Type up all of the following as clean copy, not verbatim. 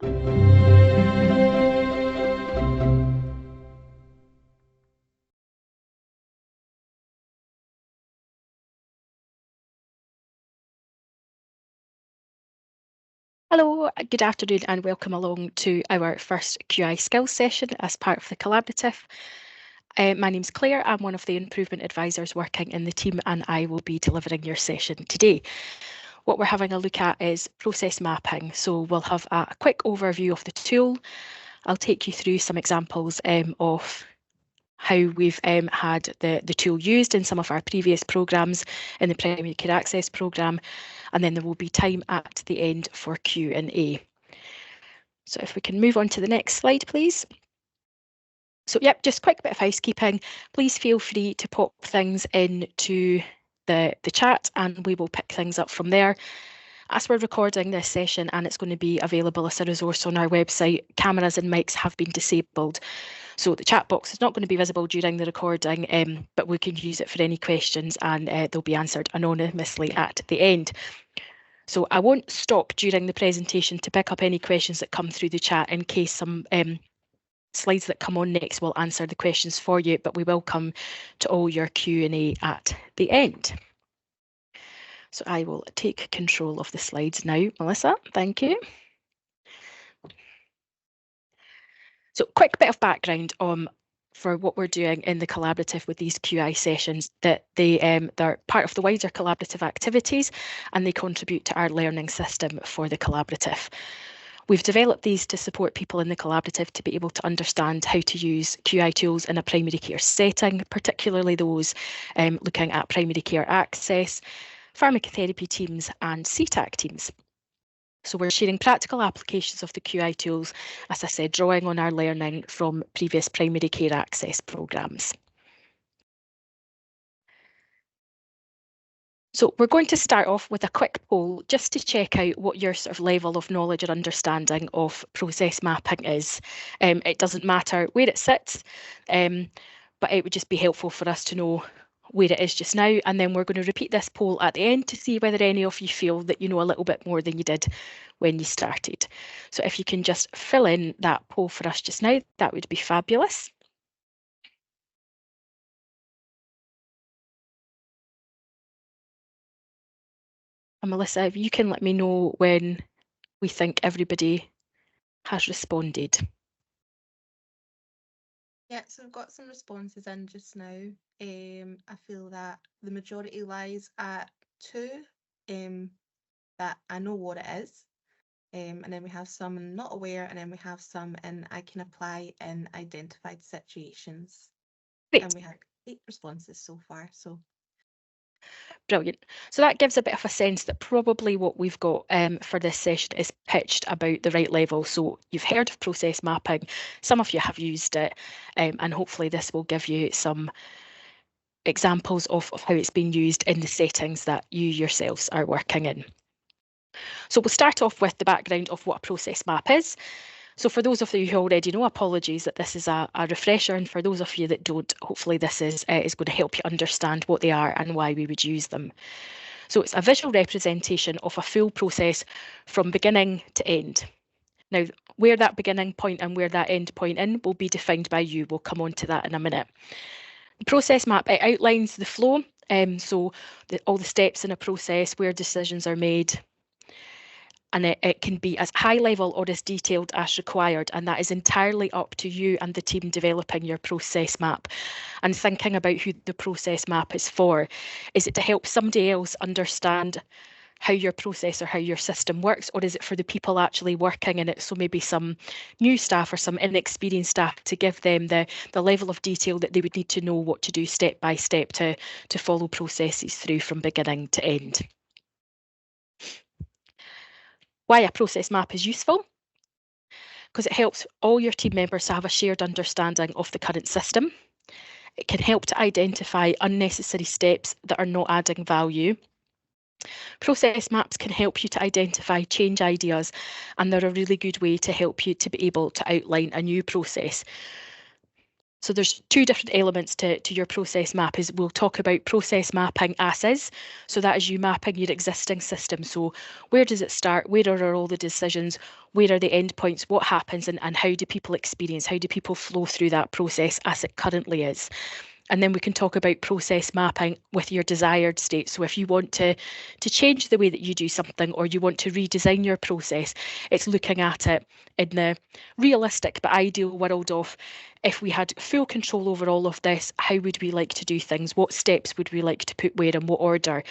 Hello, good afternoon and welcome along to our first QI skills session as part of the collaborative. My name's Claire, I'm one of the improvement advisors working in the team and I will be delivering your session today. What we're having a look at is process mapping. So we'll have a quick overview of the tool. I'll take you through some examples of how we've had the tool used in some of our previous programmes in the Primary Care Access programme, and then there will be time at the end for Q&A. So if we can move on to the next slide, please. So yep, just quick bit of housekeeping. Please feel free to pop things into the chat and we will pick things up from there. As we're recording this session and it's going to be available as a resource on our website, cameras and mics have been disabled. So the chat box is not going to be visible during the recording, but we can use it for any questions and they'll be answered anonymously at the end. So I won't stop during the presentation to pick up any questions that come through the chat in case some slides that come on next will answer the questions for you, but we will come to all your Q&A at the end. So I will take control of the slides now, Melissa, thank you. So quick bit of background for what we're doing in the collaborative with these QI sessions, that they're part of the wider collaborative activities and they contribute to our learning system for the collaborative. We've developed these to support people in the collaborative to be able to understand how to use QI tools in a primary care setting, particularly those looking at primary care access, pharmacotherapy teams and CTAC teams. So we're sharing practical applications of the QI tools, as I said, drawing on our learning from previous primary care access programmes. So we're going to start off with a quick poll just to check out what your sort of level of knowledge or understanding of process mapping is. It doesn't matter where it sits, but it would just be helpful for us to know where it is just now, and then we're going to repeat this poll at the end to see whether any of you feel that you know a little bit more than you did when you started. So if you can just fill in that poll for us just now, that would be fabulous. And Melissa, if you can let me know when we think everybody has responded. Yeah, so we've got some responses in just now. I feel that the majority lies at 2, that I know what it is. And then we have some not aware, and then we have some in I can apply in identified situations. Great. And we have 8 responses so far. So brilliant. So that gives a bit of a sense that probably what we've got for this session is pitched about the right level. So you've heard of process mapping, some of you have used it, and hopefully this will give you some examples of how it's being used in the settings that you yourselves are working in. So we'll start off with the background of what a process map is. So for those of you who already know, apologies that this is a refresher, and for those of you that don't, hopefully this is going to help you understand what they are and why we would use them. So it's a visual representation of a full process from beginning to end. Now, where that beginning point and where that end point in will be defined by you. We'll come on to that in a minute. The process map, it outlines the flow, so all the steps in a process, where decisions are made, and it can be as high level or as detailed as required, and that is entirely up to you and the team developing your process map and thinking about who the process map is for. Is it to help somebody else understand how your process or how your system works, or is it for the people actually working in it? So maybe some new staff or some inexperienced staff, to give them the level of detail that they would need to know what to do step by step to follow processes through from beginning to end. Why a process map is useful? Because it helps all your team members to have a shared understanding of the current system. It can help to identify unnecessary steps that are not adding value. Process maps can help you to identify change ideas, and they're a really good way to help you to be able to outline a new process. So there's two different elements to your process map. Is we'll talk about process mapping as is. So that is you mapping your existing system. So where does it start? Where are all the decisions? Where are the endpoints? What happens? And how do people experience? How do people flow through that process as it currently is? And then we can talk about process mapping with your desired state. So if you want to change the way that you do something, or you want to redesign your process, it's looking at it in the realistic but ideal world of, if we had full control over all of this, how would we like to do things? What steps would we like to put where, in what order?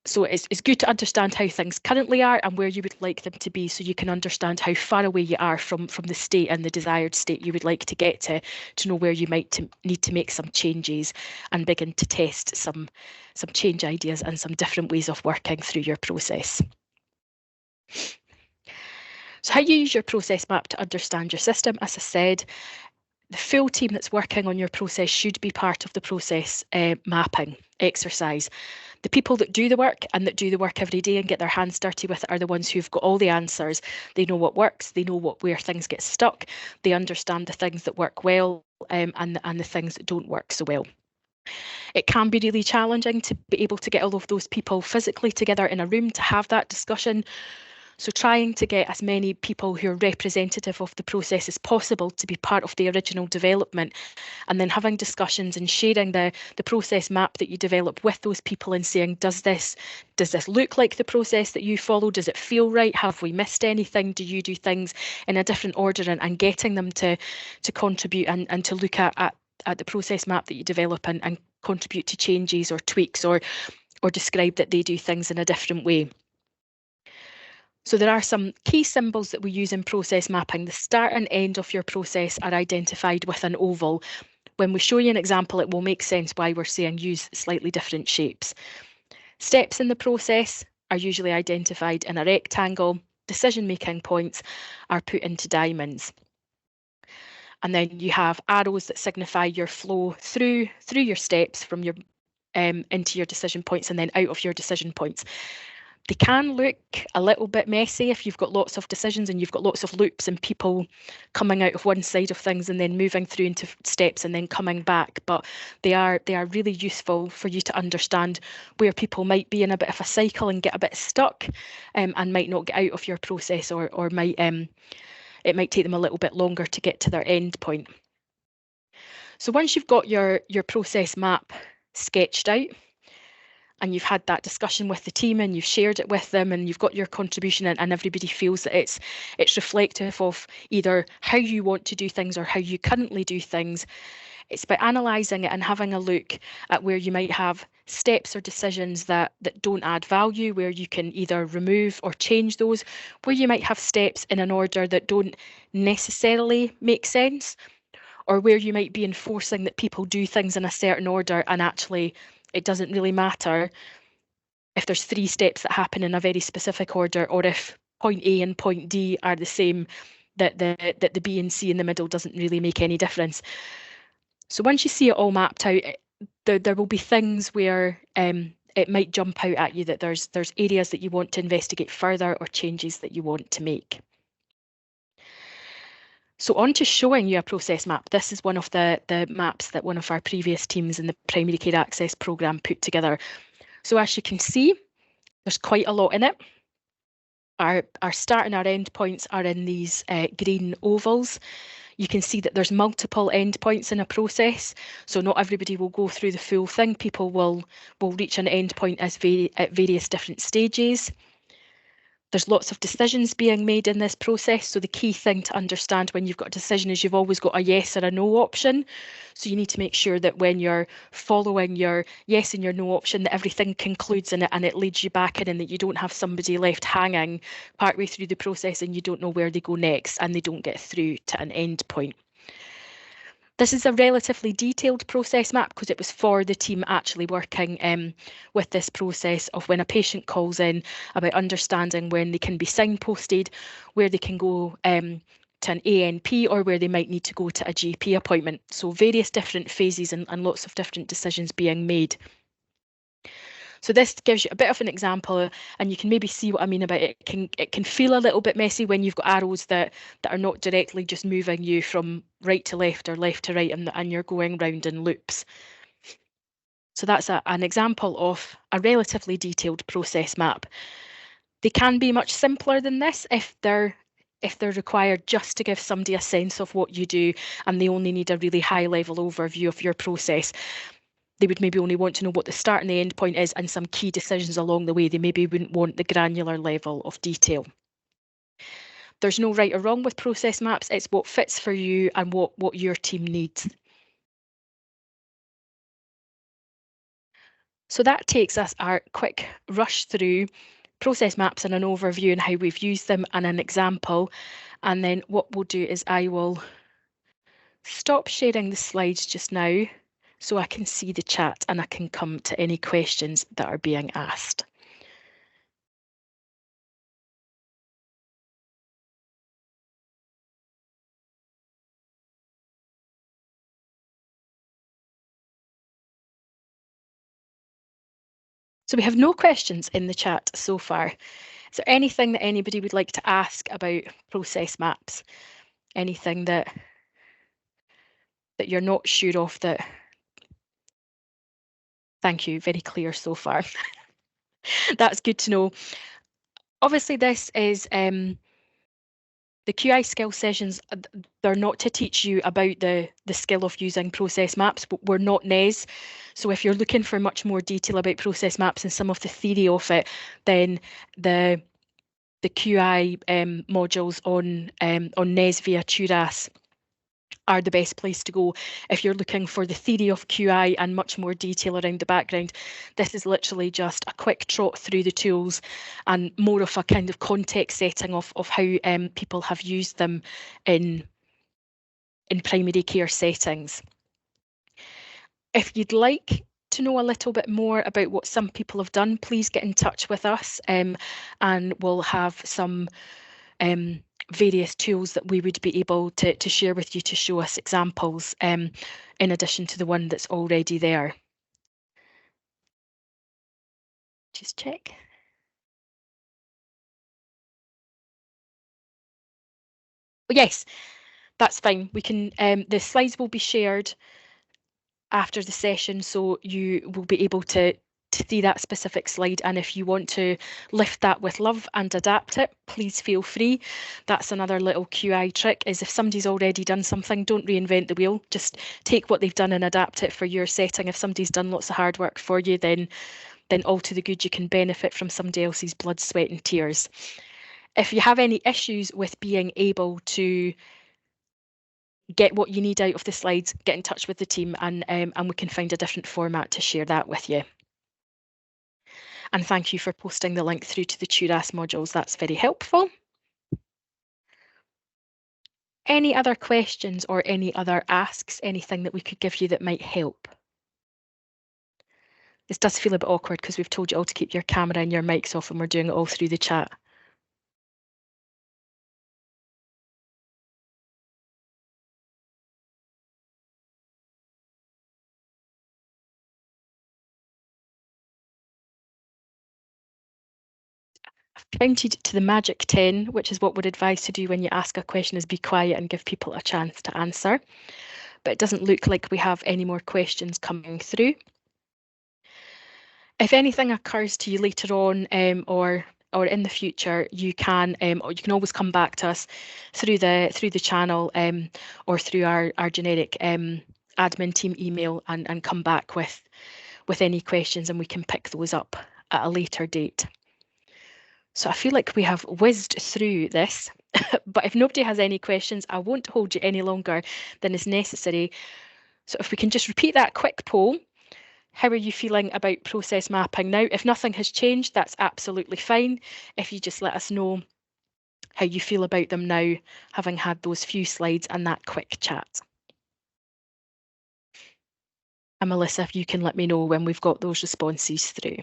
So it's good to understand how things currently are and where you would like them to be, so you can understand how far away you are from the state and the desired state you would like to get to know where you might need to make some changes and begin to test some change ideas and some different ways of working through your process. So how you use your process map to understand your system, as I said, the full team that's working on your process should be part of the process mapping exercise. The people that do the work and that do the work every day and get their hands dirty with it are the ones who've got all the answers. They know what works, they know where things get stuck, they understand the things that work well and the things that don't work so well. It can be really challenging to be able to get all of those people physically together in a room to have that discussion. So trying to get as many people who are representative of the process as possible to be part of the original development, and then having discussions and sharing the process map that you develop with those people and saying, does this look like the process that you follow? Does it feel right? Have we missed anything? Do you do things in a different order? And getting them to contribute and to look at the process map that you develop and contribute to changes or tweaks or describe that they do things in a different way. So there are some key symbols that we use in process mapping. The start and end of your process are identified with an oval. When we show you an example, it will make sense why we're saying use slightly different shapes. Steps in the process are usually identified in a rectangle. Decision-making points are put into diamonds. And then you have arrows that signify your flow through your steps from your into your decision points and then out of your decision points. They can look a little bit messy if you've got lots of decisions and you've got lots of loops and people coming out of one side of things and then moving through into steps and then coming back. But they are really useful for you to understand where people might be in a bit of a cycle and get a bit stuck and might not get out of your process, or might it might take them a little bit longer to get to their end point. So once you've got your process map sketched out, and you've had that discussion with the team and you've shared it with them and you've got your contribution and everybody feels that it's reflective of either how you want to do things or how you currently do things, it's by analysing it and having a look at where you might have steps or decisions that don't add value, where you can either remove or change those, where you might have steps in an order that don't necessarily make sense, or where you might be enforcing that people do things in a certain order and actually it doesn't really matter if there's 3 steps that happen in a very specific order, or if point A and point D are the same, that the B and C in the middle doesn't really make any difference. So once you see it all mapped out, there will be things where it might jump out at you that there's areas that you want to investigate further or changes that you want to make. So on to showing you a process map. This is one of the maps that one of our previous teams in the Primary Care Access programme put together. So as you can see, there's quite a lot in it. Our start and our end points are in these green ovals. You can see that there's multiple endpoints in a process, so not everybody will go through the full thing. People will reach an endpoint at various different stages. There's lots of decisions being made in this process, so the key thing to understand when you've got a decision is you've always got a yes or a no option. So you need to make sure that when you're following your yes and your no option, that everything concludes in it and it leads you back in, and that you don't have somebody left hanging partway through the process and you don't know where they go next and they don't get through to an end point. This is a relatively detailed process map because it was for the team actually working with this process of when a patient calls in, about understanding when they can be signposted, where they can go to an ANP, or where they might need to go to a GP appointment. So various different phases and lots of different decisions being made. So this gives you a bit of an example, and you can maybe see what I mean about it. It can feel a little bit messy when you've got arrows that are not directly just moving you from right to left or left to right, and you're going round in loops. So that's an example of a relatively detailed process map. They can be much simpler than this if they're required just to give somebody a sense of what you do and they only need a really high level overview of your process. They would maybe only want to know what the start and the end point is and some key decisions along the way. They maybe wouldn't want the granular level of detail. There's no right or wrong with process maps. It's what fits for you and what your team needs. So that takes us our quick rush through process maps and an overview and how we've used them and an example. And then what we'll do is I will stop sharing the slides just now so I can see the chat and I can come to any questions that are being asked. So we have no questions in the chat so far. Is there anything that anybody would like to ask about process maps? Anything that you're not sure of that? Thank you, very clear so far. That's good to know. Obviously, this is the QI skill sessions. They're not to teach you about the skill of using process maps, but we're not NES. So if you're looking for much more detail about process maps and some of the theory of it, then the QI modules on NES via TURAS are the best place to go. If you're looking for the theory of QI and much more detail around the background, this is literally just a quick trot through the tools and more of a kind of context setting of how people have used them in primary care settings. If you'd like to know a little bit more about what some people have done, please get in touch with us and we'll have some various tools that we would be able to share with you to show us examples in addition to the one that's already there. Just check. Oh, yes, that's fine. We can. The slides will be shared after the session, so you will be able to see that specific slide, and if you want to lift that with love and adapt it, please feel free. That's another little QI trick, is if somebody's already done something, don't reinvent the wheel, just take what they've done and adapt it for your setting. If somebody's done lots of hard work for you, then all to the good. You can benefit from somebody else's blood, sweat and tears. If you have any issues with being able to get what you need out of the slides, get in touch with the team and we can find a different format to share that with you. And thank you for posting the link through to the TURAS modules. That's very helpful. Any other questions or any other asks, anything that we could give you that might help? This does feel a bit awkward because we've told you all to keep your camera and your mics off and we're doing it all through the chat. I've counted to the magic 10, which is what we're advised to do when you ask a question, is be quiet and give people a chance to answer. But it doesn't look like we have any more questions coming through. If anything occurs to you later on or in the future, you can always come back to us through the channel or through our generic admin team email and come back with any questions, and we can pick those up at a later date. So I feel like we have whizzed through this, but if nobody has any questions, I won't hold you any longer than is necessary. So if we can just repeat that quick poll. How are you feeling about process mapping now? If nothing has changed, that's absolutely fine. If you just let us know how you feel about them now, having had those few slides and that quick chat. And Melissa, if you can let me know when we've got those responses through.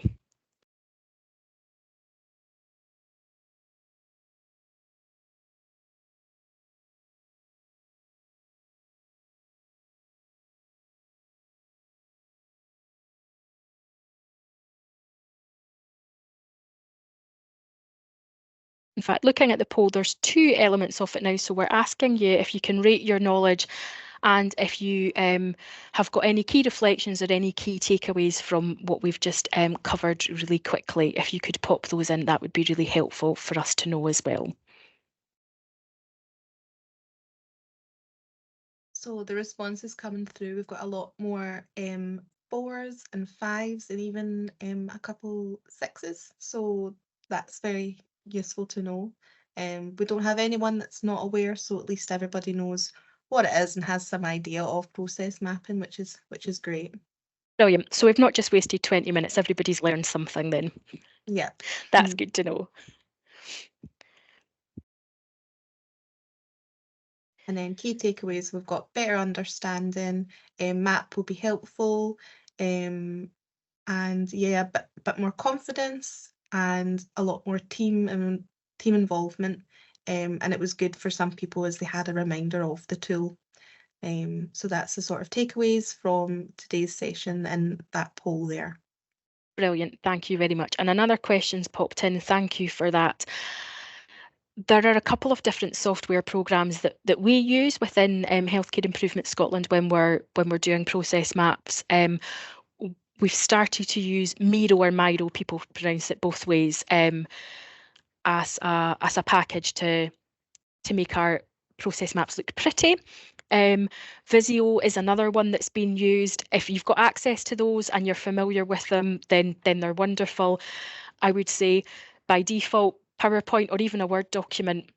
In fact, looking at the poll, there's two elements of it now. So we're asking you if you can rate your knowledge and if you have got any key reflections or any key takeaways from what we've just covered really quickly. If you could pop those in, that would be really helpful for us to know as well. So the responses coming through, we've got a lot more 4s and 5s and even a couple 6s. So that's very useful to know. We don't have anyone that's not aware, so at least everybody knows what it is and has some idea of process mapping, which is great. Brilliant. So we've not just wasted 20 minutes, everybody's learned something then. Yeah. That's good to know. And then key takeaways, we've got better understanding, map will be helpful, and yeah, a bit more confidence and a lot more team involvement. And it was good for some people as they had a reminder of the tool. So that's the sort of takeaways from today's session and that poll there. Brilliant. Thank you very much. And another question's popped in. Thank you for that. There are a couple of different software programs that we use within Healthcare Improvement Scotland when we're doing process maps. We've started to use Miro or Miro, people pronounce it both ways, as a package to make our process maps look pretty. Visio is another one that's been used. If you've got access to those and you're familiar with them, then they're wonderful. I would say by default, PowerPoint or even a Word document,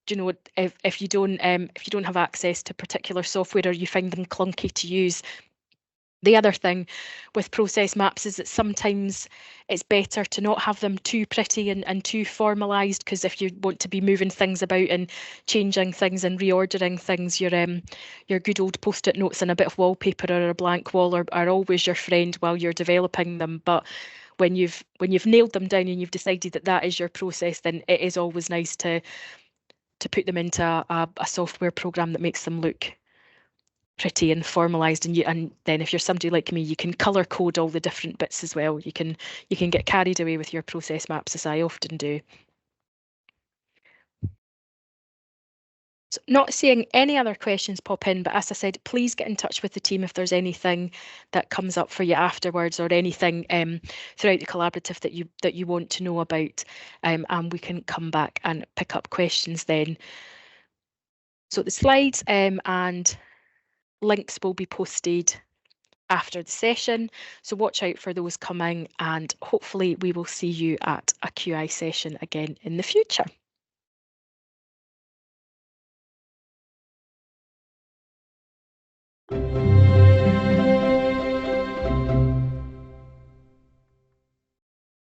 you know, if you don't have access to particular software or you find them clunky to use, the other thing with process maps is that sometimes it's better to not have them too pretty and too formalised, because if you want to be moving things about and changing things and reordering things, your good old post-it notes and a bit of wallpaper or a blank wall are always your friend while you're developing them. But when you've nailed them down and you've decided that is your process, then it is always nice to put them into a software program that makes them look pretty and formalized, and then if you're somebody like me, you can color code all the different bits as well. You can get carried away with your process maps, as I often do. So not seeing any other questions pop in, but as I said, please get in touch with the team if there's anything that comes up for you afterwards or anything throughout the collaborative that you want to know about, and we can come back and pick up questions then. So the slides and links will be posted after the session, so watch out for those coming, and hopefully we will see you at a QI session again in the future.